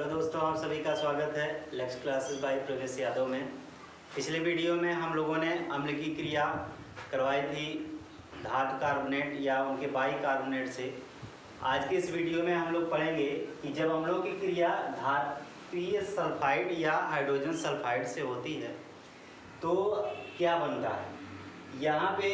Hello दोस्तों, आप सभी का स्वागत है लेक्स क्लासेस बाय प्रवेश यादव में। पिछले वीडियो में हम लोगों ने अम्ल की क्रिया करवाई थी धातु कार्बोनेट या उनके बाई कार्बोनेट से। आज के इस वीडियो में हम लोग पढ़ेंगे कि जब अम्लों की क्रिया धात्विय सल्फाइड या हाइड्रोजन सल्फाइड से होती है तो क्या बनता है। यहाँ पे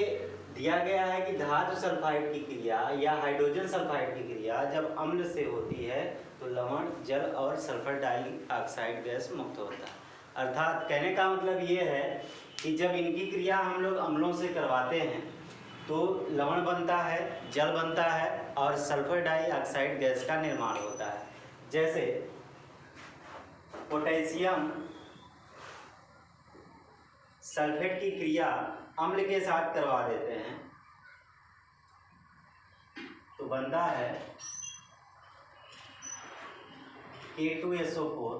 दिया गया है कि धातु सल्फाइड की क्रिया या हाइड्रोजन सल्फाइड की क्रिया जब अम्ल से होती है तो लवण, जल और सल्फर डाइऑक्साइड गैस मुक्त होता है। अर्थात कहने का मतलब ये है कि जब इनकी क्रिया हम लोग अम्लों से करवाते हैं तो लवण बनता है, जल बनता है और सल्फर डाइऑक्साइड गैस का निर्माण होता है। जैसे पोटेशियम सल्फेट की क्रिया अम्ल के साथ करवा देते हैं तो बनता है K2SO4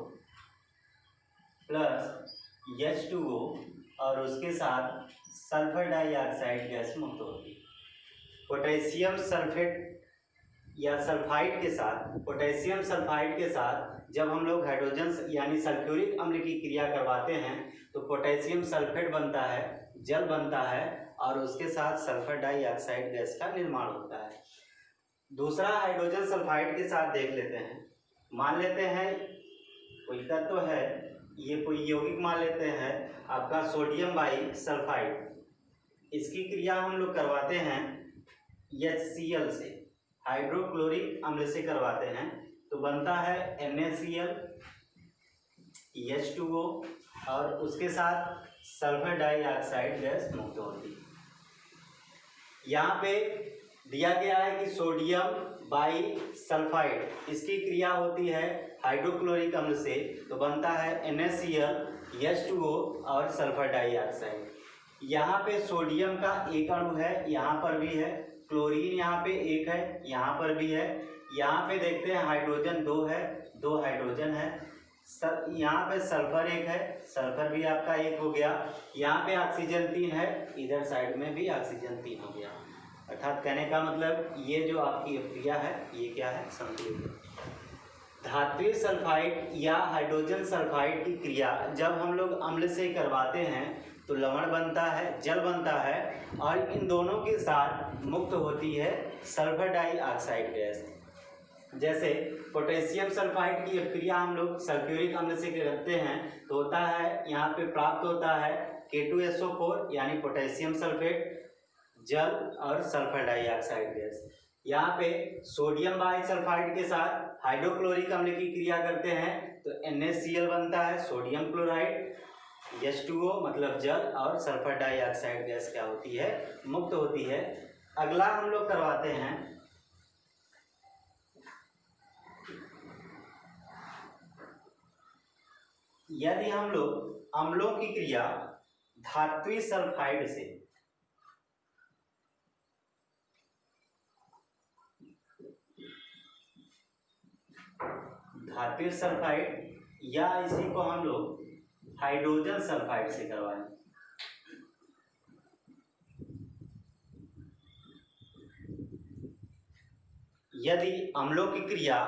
प्लस H2O और उसके साथ सल्फर डाइऑक्साइड गैस मुक्त होती है। पोटेशियम सल्फेट या सल्फाइड के साथ पोटेशियम सल्फाइड के साथ जब हम लोग हाइड्रोजन यानी सल्फ्यूरिक अम्ल की क्रिया करवाते हैं तो पोटेशियम सल्फेट बनता है, जल बनता है और उसके साथ सल्फर डाइऑक्साइड गैस का निर्माण होता है। दूसरा हाइड्रोजन सल्फाइड के साथ देख लेते हैं। मान लेते हैं कोई तत्व है, ये कोई यौगिक मान लेते हैं आपका सोडियम बाई सल्फाइड। इसकी क्रिया हम लोग करवाते हैं HCl से, हाइड्रोक्लोरिक अम्ल से करवाते हैं तो बनता है NaCl, H2O और उसके साथ सल्फर डाइऑक्साइड गैस मुक्त होती है। यहाँ पे दिया गया है कि सोडियम बाई सल्फाइड, इसकी क्रिया होती है हाइड्रोक्लोरिक अम्ल से तो बनता है NaCl, H2O और सल्फर डाइऑक्साइड। यहाँ पे सोडियम का एक अणु है, यहाँ पर भी है, क्लोरीन यहाँ पे एक है, यहाँ पर भी है। यहाँ पे देखते हैं हाइड्रोजन 2 है, 2 हाइड्रोजन है। यहाँ पे सल्फर एक है, सल्फर भी आपका एक हो गया। यहाँ पे ऑक्सीजन 3 है, इधर साइड में भी ऑक्सीजन 3 हो गया। अर्थात कहने का मतलब ये जो आपकी क्रिया है ये क्या है, संतुलित। धात्विक सल्फाइड या हाइड्रोजन सल्फाइड की क्रिया जब हम लोग अम्ल से करवाते हैं तो लवण बनता है, जल बनता है और इन दोनों के साथ मुक्त होती है सल्फर डाइऑक्साइड गैस। जैसे पोटेशियम सल्फाइड की क्रिया हम लोग सल्फ्यूरिक अम्ल से करते हैं तो होता है, यहाँ पे प्राप्त होता है K2SO4 यानी पोटेशियम सल्फेट, जल और सल्फर डाइऑक्साइड गैस। यहाँ पे सोडियम बाई सल्फाइड के साथ हाइड्रोक्लोरिक अम्ल की क्रिया करते हैं तो NaCl बनता है, सोडियम क्लोराइड, H2O मतलब जल और सल्फर डाइऑक्साइड गैस क्या होती है, मुक्त होती है। अगला हम लोग करवाते हैं यदि हम लोग अम्लों की क्रिया धात्विक सल्फाइड से धात्विक सल्फाइड या इसी को हम लोग हाइड्रोजन सल्फाइड से करवाएं। यदि अम्लों की क्रिया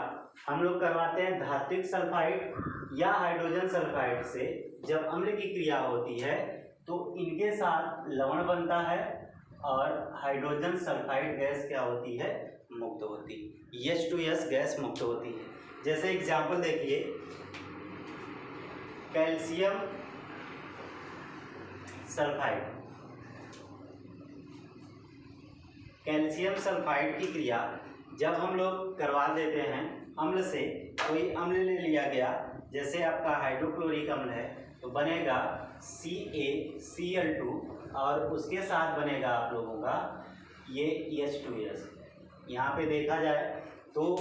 हम लोग करवाते हैं धात्विक सल्फाइड या हाइड्रोजन सल्फाइड से, जब अम्ल की क्रिया होती है तो इनके साथ लवण बनता है और हाइड्रोजन सल्फाइड गैस क्या होती है, मुक्त होती है, H2S गैस मुक्त होती है। जैसे एग्जाम्पल देखिए, कैल्शियम सल्फाइड, कैल्शियम सल्फाइड की क्रिया जब हम लोग करवा देते हैं अम्ल से, कोई अम्ल ले लिया गया जैसे आपका हाइड्रोक्लोरिक अम्ल है तो बनेगा CaCl2 और उसके साथ बनेगा आप लोगों का ये H2S। यहाँ पे देखा जाए तो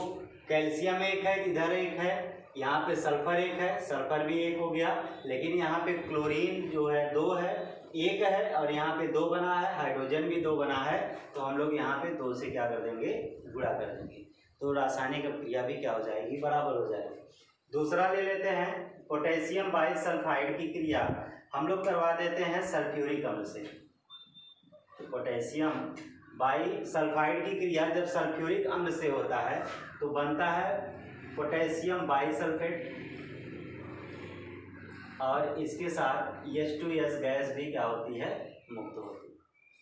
कैल्शियम एक है, इधर एक है, यहाँ पे सल्फर एक है, सल्फर भी एक हो गया, लेकिन यहाँ पे क्लोरीन जो है 2 है, एक है और यहाँ पे 2 बना है, हाइड्रोजन भी 2 बना है तो हम लोग यहाँ पे 2 से क्या कर देंगे, गुणा कर देंगे तो रासायनिक क्रिया भी क्या हो जाएगी, बराबर हो जाएगी। दूसरा ले लेते हैं पोटेशियम बाई सल्फाइड की क्रिया हम लोग करवा देते हैं सल्फ्यूरिक अम्ल से। पोटेशियम बाई सल्फाइड की क्रिया जब सल्फ्यूरिक अम्ल से होता है तो बनता है पोटेशियम बाइसल्फेट और इसके साथ H2S गैस भी क्या होती है, मुक्त होती है।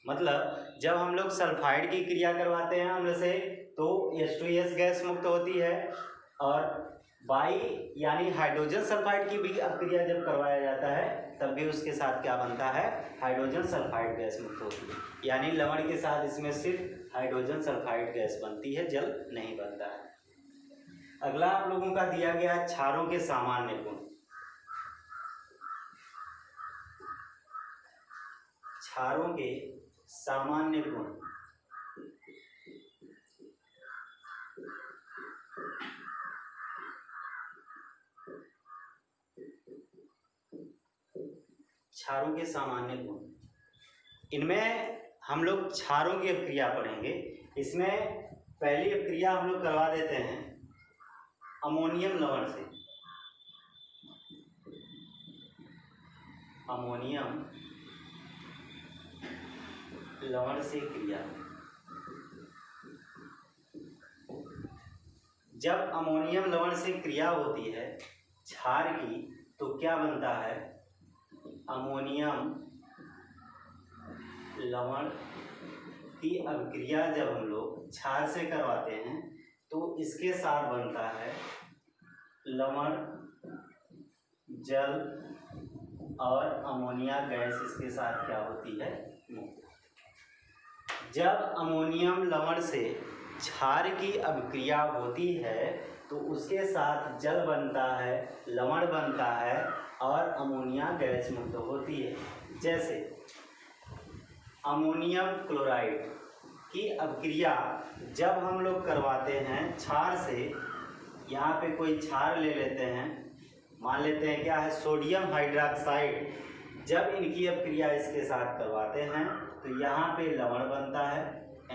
मतलब जब हम लोग सल्फाइड की क्रिया करवाते हैं अम्ल से तो H2S गैस मुक्त होती है, और बाई यानी हाइड्रोजन सल्फाइड की भी अपक्रिया जब करवाया जाता है तब भी उसके साथ क्या बनता है, हाइड्रोजन सल्फाइड गैस मुक्त होती है। यानी लवण के साथ इसमें सिर्फ हाइड्रोजन सल्फाइड गैस बनती है, जल नहीं बनता है। अगला आप लोगों का दिया गया है क्षारों के सामान्य गुण। क्षारों के सामान्य गुण। क्षारों के सामान्य गुण, इनमें हम लोग क्षारों की अपक्रिया पढ़ेंगे। इसमें पहली अपक्रिया हम लोग करवा देते हैं अमोनियम लवण से। अमोनियम लवण से क्रिया। जब अमोनियम लवण से क्रिया होती है क्षार की तो क्या बनता है, अमोनियम लवण की अभिक्रिया जब हम लोग क्षार से करवाते हैं तो इसके साथ बनता है लवण, जल और अमोनिया गैस इसके साथ क्या होती है, मुक्त। जब अमोनियम लवण से क्षार की अभिक्रिया होती है तो उसके साथ जल बनता है, लवण बनता है और अमोनिया गैस मुक्त होती है। जैसे अमोनियम क्लोराइड की अभिक्रिया जब हम लोग करवाते हैं क्षार से, यहाँ पे कोई क्षार ले लेते हैं, मान लेते हैं क्या है, सोडियम हाइड्रोक्साइड। जब इनकी अभिक्रिया इसके साथ करवाते हैं तो यहाँ पे लवण बनता है,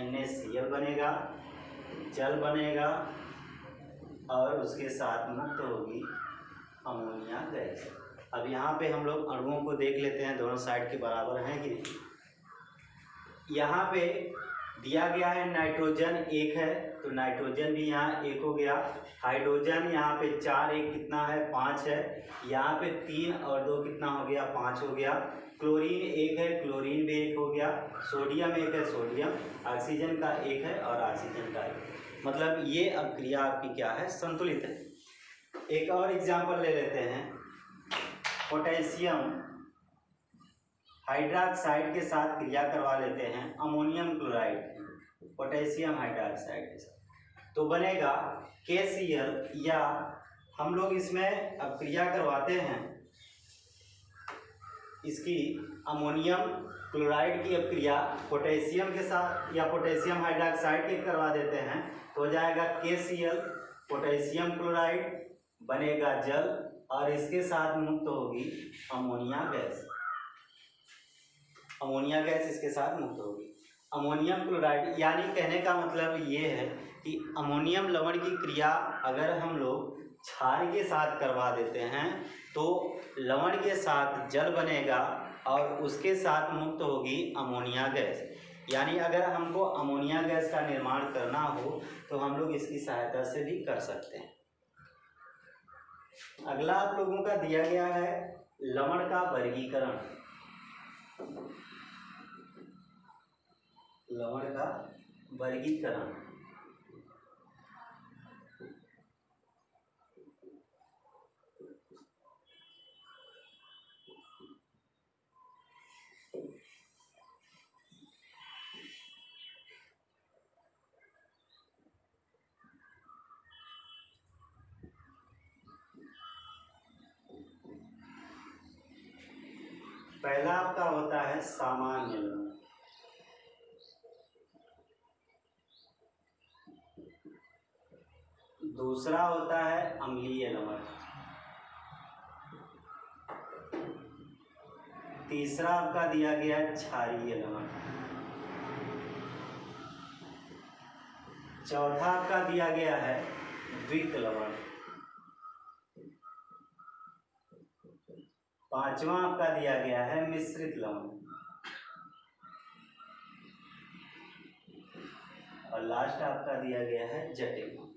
NaCl बनेगा, जल बनेगा और उसके साथ मुक्त होगी अमोनिया गैस। अब यहाँ पे हम लोग अणुओं को देख लेते हैं, दोनों साइड के बराबर हैं कि नहीं। यहाँ पे दिया गया है नाइट्रोजन 1 है तो नाइट्रोजन भी यहाँ 1 हो गया, हाइड्रोजन यहाँ पे 4 1 कितना है, 5 है, यहाँ पे 3 और 2 कितना हो गया, 5 हो गया। क्लोरीन 1 है, क्लोरीन भी 1 हो गया, सोडियम 1 है, सोडियम, ऑक्सीजन का 1 है और ऑक्सीजन का 1। मतलब ये अभिक्रिया आपकी क्या है, संतुलित है। एक और एग्जाम्पल ले लेते हैं, पोटेशियम हाइड्रोक्साइड के साथ क्रिया करवा लेते हैं अमोनियम क्लोराइड, पोटेशियम हाइड्रोक्साइड के साथ, तो बनेगा KCl, या हम लोग इसमें अब क्रिया करवाते हैं इसकी अमोनियम क्लोराइड की अपक्रिया पोटेशियम के साथ या पोटेशियम हाइड्रोक्साइड के करवा देते हैं तो हो जाएगा KCl, पोटेशियम क्लोराइड बनेगा जल और इसके साथ मुक्त होगी अमोनिया गैस। अमोनिया गैस इसके साथ मुक्त होगी। अमोनियम क्लोराइड यानी कहने का मतलब ये है कि अमोनियम लवण की क्रिया अगर हम लोग क्षार के साथ करवा देते हैं तो लवण के साथ जल बनेगा और उसके साथ मुक्त होगी अमोनिया गैस। यानी अगर हमको अमोनिया गैस का निर्माण करना हो तो हम लोग इसकी सहायता से भी कर सकते हैं। अगला आप लोगों का दिया गया है लवण का वर्गीकरण। लवण का वर्गीकरण, पहला आपका होता है सामान्य लवण, दूसरा होता है अम्लीय लवण, तीसरा आपका दिया गया है क्षारीय लवण, चौथा आपका दिया गया है द्विक लवण, पांचवा आपका दिया गया है मिश्रित लवण और लास्ट आपका दिया गया है जटिल लवण।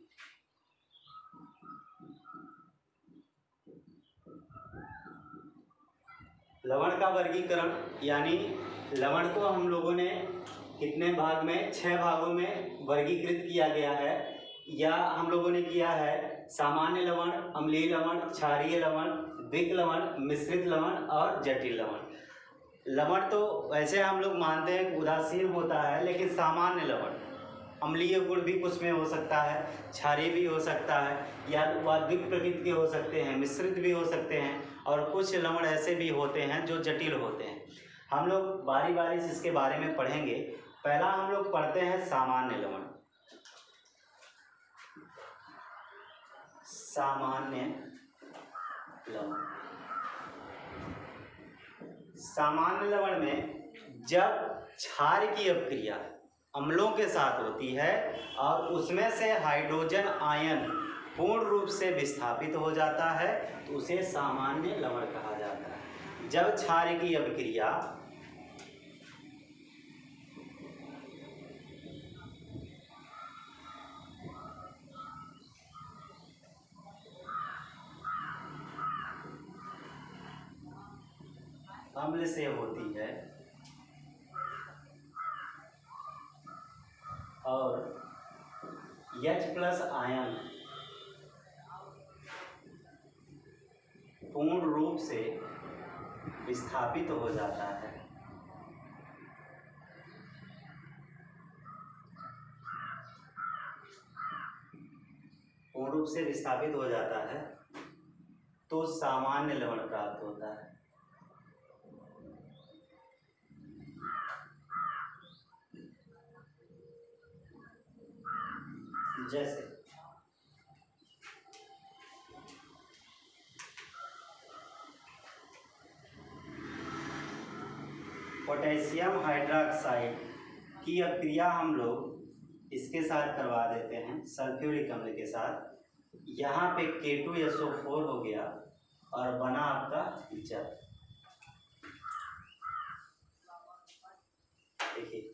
लवण का वर्गीकरण, यानी लवण को हम लोगों ने कितने भाग में, 6 भागों में वर्गीकृत किया गया है, या हम लोगों ने किया है सामान्य लवण, अम्लीय लवण, क्षारीय लवण, द्विक लवण, मिश्रित लवण और जटिल लवण। लवण तो वैसे हम लोग मानते हैं कि उदासीन होता है, लेकिन सामान्य लवण, अम्लीय गुण भी कुछ में हो सकता है, क्षारीय भी हो सकता है, या वह द्विक प्रकृति के हो सकते हैं, मिश्रित भी हो सकते हैं, और कुछ लवण ऐसे भी होते हैं जो जटिल होते हैं। हम लोग बारी बारी से इसके बारे में पढ़ेंगे। पहला हम लोग पढ़ते हैं सामान्य लवण। सामान्य लवण, सामान्य लवण में जब क्षार की अपक्रिया अम्लों के साथ होती है और उसमें से हाइड्रोजन आयन पूर्ण रूप से विस्थापित हो जाता है तो उसे सामान्य लवण कहा जाता है। जब क्षार की अपक्रिया अम्ल से होती है और H+ आयन पूर्ण रूप से विस्थापित हो जाता है, पूर्ण रूप से विस्थापित हो जाता है तो सामान्य लवण प्राप्त होता है। जैसे पोटेशियम हाइड्रोक्साइड की अपक्रिया हम लोग इसके साथ करवा देते हैं, सल्फ्यूरिक अम्ल के साथ। यहाँ पे K2SO4 हो गया और बना आपका जल। देखिए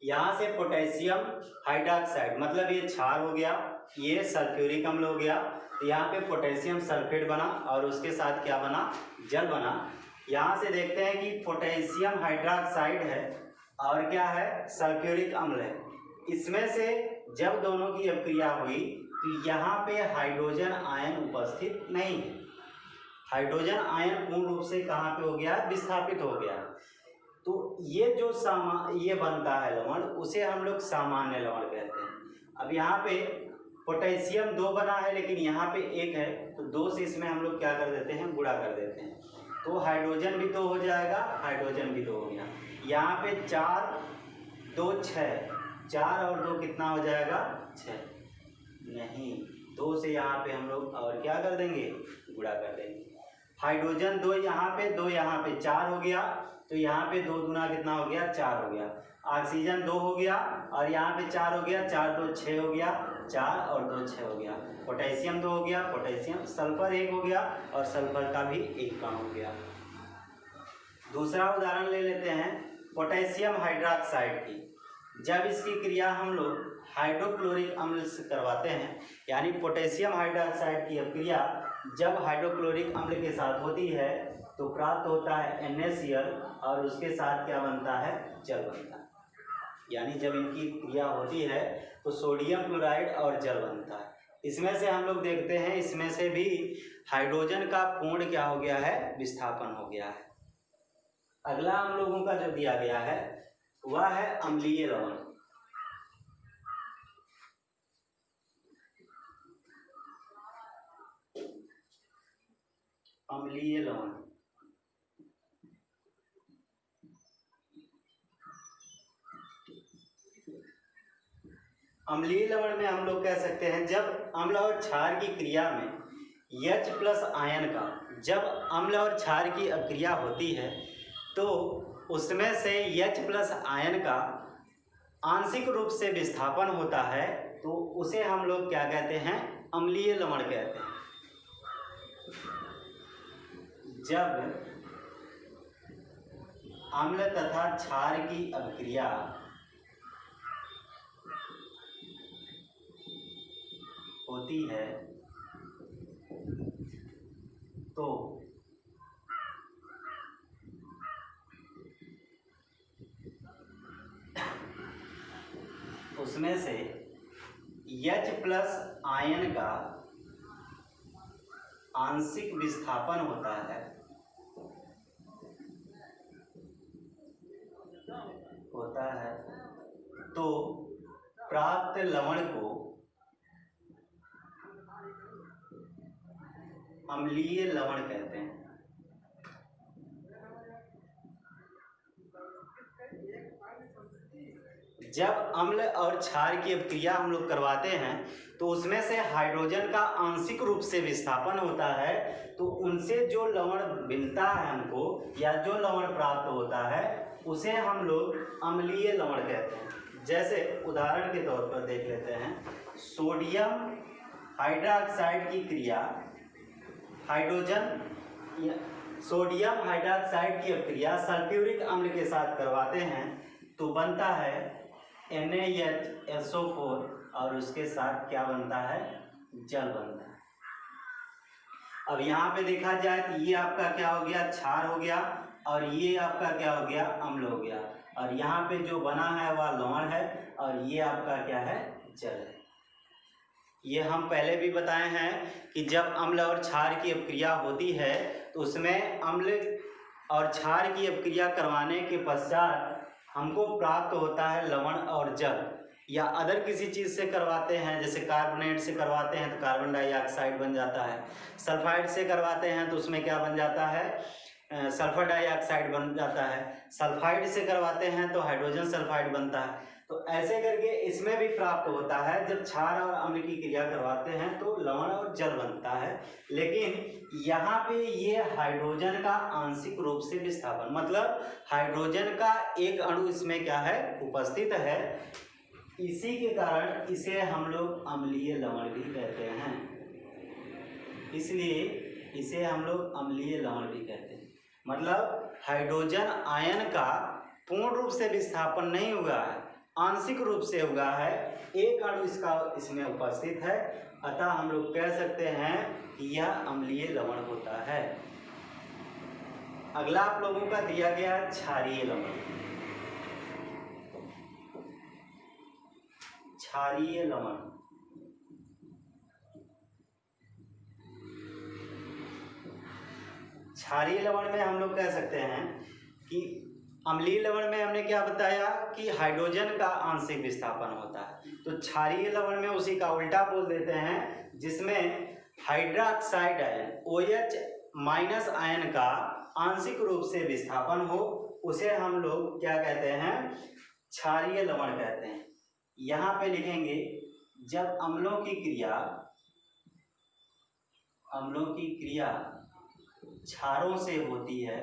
यहाँ से पोटेशियम हाइड्रोक्साइड मतलब ये क्षार हो गया, ये सल्फ्यूरिक अम्ल हो गया, तो यहाँ पे पोटेशियम सल्फेट बना और उसके साथ क्या बना, जल बना। यहाँ से देखते हैं कि पोटेशियम हाइड्रोक्साइड है और क्या है, सल्फ्यूरिक अम्ल है। इसमें से जब दोनों की अपक्रिया हुई तो यहाँ पे हाइड्रोजन आयन उपस्थित नहीं है। हाइड्रोजन आयन पूर्ण रूप से कहाँ पे हो गया, विस्थापित हो गया। तो ये जो ये बनता है लवण, उसे हम लोग सामान्य लवण कहते हैं। अब यहाँ पे पोटेशियम 2 बना है लेकिन यहाँ पे 1 है, तो 2 से इसमें हम लोग क्या कर देते हैं, गुणा कर देते हैं, तो हाइड्रोजन भी 2 हो जाएगा, हाइड्रोजन भी 2 हो गया। यहाँ पे 4 2 6, 4 और 2 कितना हो जाएगा, 6। नहीं, 2 से यहाँ पे हम लोग और क्या कर देंगे, गुणा कर देंगे। हाइड्रोजन 2 यहाँ पे, 2 यहाँ पे, 4 हो गया, तो यहाँ पे 2 दूना कितना हो गया, 4 हो गया। ऑक्सीजन 2 हो गया और यहाँ पे 4 हो गया, 4 2 6 हो गया, 4 और 2 6 हो गया। पोटेशियम 2 हो गया, पोटेशियम, सल्फर 1 हो गया और सल्फर का भी 1 कण हो गया। दूसरा उदाहरण ले लेते हैं पोटेशियम हाइड्रोक्साइड की। जब इसकी क्रिया हम लोग हाइड्रोक्लोरिक अम्ल से करवाते हैं, यानी पोटेशियम हाइड्रोक्साइड की अपक्रिया जब हाइड्रोक्लोरिक अम्ल के साथ होती है तो प्राप्त होता है NaCl और उसके साथ क्या बनता है, जल बनता है। यानी जब इनकी क्रिया होती है तो सोडियम क्लोराइड और जल बनता है। इसमें से हम लोग देखते हैं, इसमें से भी हाइड्रोजन का पूर्ण क्या हो गया है, विस्थापन हो गया है। अगला हम लोगों का जो दिया गया है वह है अम्लीय लवण। अम्लीय लवण, अम्लीय लवण में हम लोग कह सकते हैं जब अम्ल और क्षार की क्रिया में H+ आयन का, जब अम्ल और क्षार की अपक्रिया होती है तो उसमें से H+ आयन का आंशिक रूप से विस्थापन होता है, तो उसे हम लोग क्या कहते हैं, अम्लीय लवण कहते हैं। जब अम्ल तथा क्षार की अपक्रिया होती है तो H+ आयन का आंशिक विस्थापन होता है तो प्राप्त लवण को अम्लीय लवण कहते हैं। जब अम्ल और क्षार की अभिक्रिया हम लोग करवाते हैं तो उसमें से हाइड्रोजन का आंशिक रूप से विस्थापन होता है, तो उनसे जो लवण मिलता है हमको या जो लवण प्राप्त होता है उसे हम लोग अम्लीय लवण कहते हैं। जैसे उदाहरण के तौर पर देख लेते हैं, सोडियम हाइड्रोक्साइड की क्रिया सोडियम हाइड्रोक्साइड की अभिक्रिया सल्फ्यूरिक अम्ल के साथ करवाते हैं तो बनता है NaHSO4 और उसके साथ क्या बनता है, जल बनता है। अब यहाँ पे देखा जाए तो ये आपका क्या हो गया, क्षार हो गया, और ये आपका क्या हो गया, अम्ल हो गया, और यहाँ पे जो बना है वह लवण है, और ये आपका क्या है, जल है। ये हम पहले भी बताए हैं कि जब अम्ल और क्षार की अभिक्रिया होती है तो उसमें अम्ल और क्षार की अभिक्रिया करवाने के पश्चात हमको प्राप्त होता है लवण और जल, या अदर किसी चीज़ से करवाते हैं, जैसे कार्बोनेट से करवाते हैं तो कार्बन डाइऑक्साइड बन जाता है, सल्फाइड से करवाते हैं तो उसमें क्या बन जाता है, सल्फर डाइऑक्साइड बन जाता है, सल्फाइड से करवाते हैं तो हाइड्रोजन सल्फाइड बनता है। तो ऐसे करके इसमें भी प्राप्त होता है, जब क्षार और अम्ल की क्रिया करवाते हैं तो लवण और जल बनता है। लेकिन यहाँ पे ये हाइड्रोजन का आंशिक रूप से विस्थापन, मतलब हाइड्रोजन का एक अणु इसमें क्या है, उपस्थित है, इसी के कारण इसे हम लोग अम्लीय लवण भी कहते हैं। इसलिए इसे हम लोग अम्लीय लवण भी कहते हैं। मतलब हाइड्रोजन आयन का पूर्ण रूप से विस्थापन नहीं हुआ है, आंशिक रूप से हुआ है, एक अणु इसमें उपस्थित है, अतः हम लोग कह सकते हैं कि यह अम्लीय लवण होता है। अगला आप लोगों का दिया गया क्षारीय लवण। क्षारीय लवण, क्षारीय लवण में हम लोग कह सकते हैं कि अम्लीय लवण में हमने क्या बताया कि हाइड्रोजन का आंशिक विस्थापन होता है, तो क्षारीय लवण में उसी का उल्टा बोल देते हैं, जिसमें हाइड्रोक्साइड आयन OH- आयन का आंशिक रूप से विस्थापन हो, उसे हम लोग क्या कहते हैं, क्षारीय लवण कहते हैं। यहाँ पे लिखेंगे, जब अम्लों की क्रिया क्षारों से होती है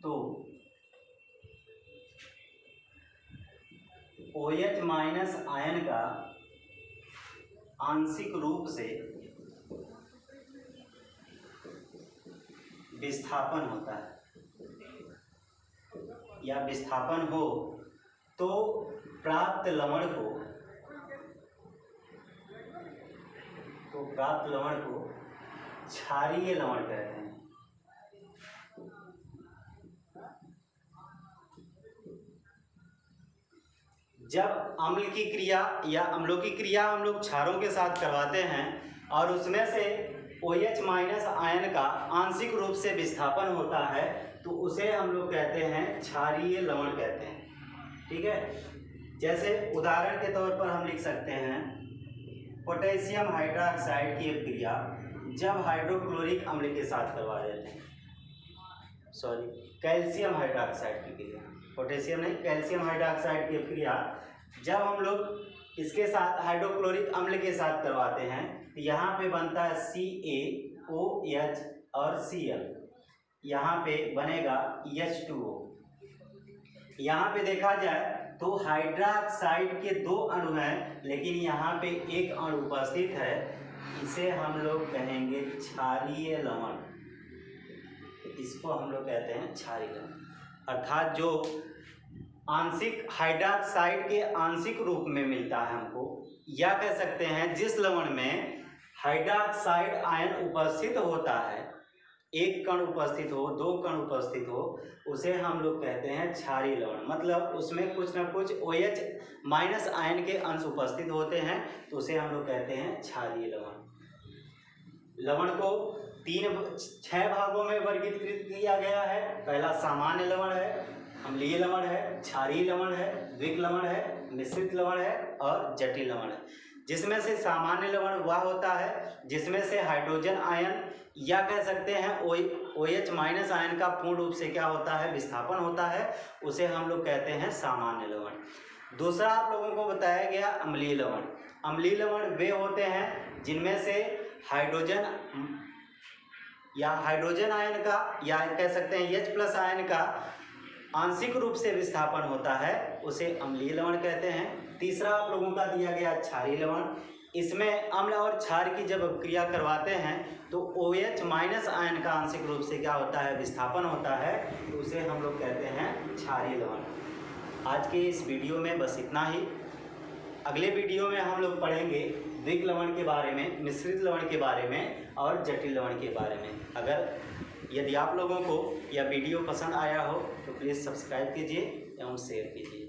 तो OH- आयन का आंशिक रूप से विस्थापन होता है, या विस्थापन हो तो प्राप्त लवण को क्षारीय लवण कहते हैं। जब अम्ल की क्रिया या अम्लों की क्रिया हम लोग क्षारों के साथ करवाते हैं और उसमें से OH- आयन का आंशिक रूप से विस्थापन होता है तो उसे हम लोग कहते हैं क्षारीय लवण कहते हैं। ठीक है, जैसे उदाहरण के तौर पर हम लिख सकते हैं, पोटेशियम हाइड्रोक्साइड की क्रिया जब हाइड्रोक्लोरिक अम्ल के साथ करवा देते हैं, कैल्शियम हाइड्रोक्साइड की क्रिया, पोटेशियम नहीं, कैल्शियम हाइड्रोक्साइड की क्रिया जब हम लोग इसके साथ हाइड्रोक्लोरिक अम्ल के साथ करवाते हैं तो यहाँ पे बनता है CaOH और Cl, यहाँ पे बनेगा H2O। यहाँ पे देखा जाए तो हाइड्रोक्साइड के 2 अणु हैं, लेकिन यहाँ पे एक अणु उपस्थित है, इसे हम लोग कहेंगे क्षारीय लवण। इसको हम लोग कहते हैं क्षारीय लवण, अर्थात जो आंशिक हाइड्रोक्साइड के आंशिक रूप में मिलता है हमको, या कह सकते हैं जिस लवण में हाइड्रोक्साइड आयन उपस्थित होता है, एक कण उपस्थित हो, 2 कण उपस्थित हो, उसे हम लोग कहते हैं क्षारीय लवण। मतलब उसमें कुछ ना कुछ OH माइनस आयन के अंश उपस्थित होते हैं, तो उसे हम लोग कहते हैं क्षारीय लवण। लवण को 6 भागों में वर्गीकृत किया गया है। पहला सामान्य लवण है, अम्लीय लवण है, क्षारीय लवण है, द्विक लवण है, मिश्रित लवण है और जटिल लवण है। जिसमें से सामान्य लवण वह होता है जिसमें से हाइड्रोजन आयन या कह सकते हैं OH माइनस आयन का पूर्ण रूप से क्या होता है, विस्थापन होता है, उसे हम लोग कहते हैं सामान्य लवण। दूसरा आप लोगों को बताया गया अम्लीय लवण। अम्लीय लवण वे होते हैं जिनमें से हाइड्रोजन आयन का या कह सकते हैं H+ आयन का आंशिक रूप से विस्थापन होता है, उसे अम्लीय लवण कहते हैं। तीसरा आप लोगों का दिया गया क्षारीय लवण। इसमें अम्ल और क्षार की जब क्रिया करवाते हैं तो OH माइनस आयन का आंशिक रूप से क्या होता है, विस्थापन होता है, तो उसे हम लोग कहते हैं क्षारीय लवण। आज के इस वीडियो में बस इतना ही। अगले वीडियो में हम लोग पढ़ेंगे द्विक लवण के बारे में, मिश्रित लवण के बारे में और जटिल लवण के बारे में। यदि आप लोगों को यह वीडियो पसंद आया हो तो प्लीज़ सब्सक्राइब कीजिए एवं शेयर कीजिए।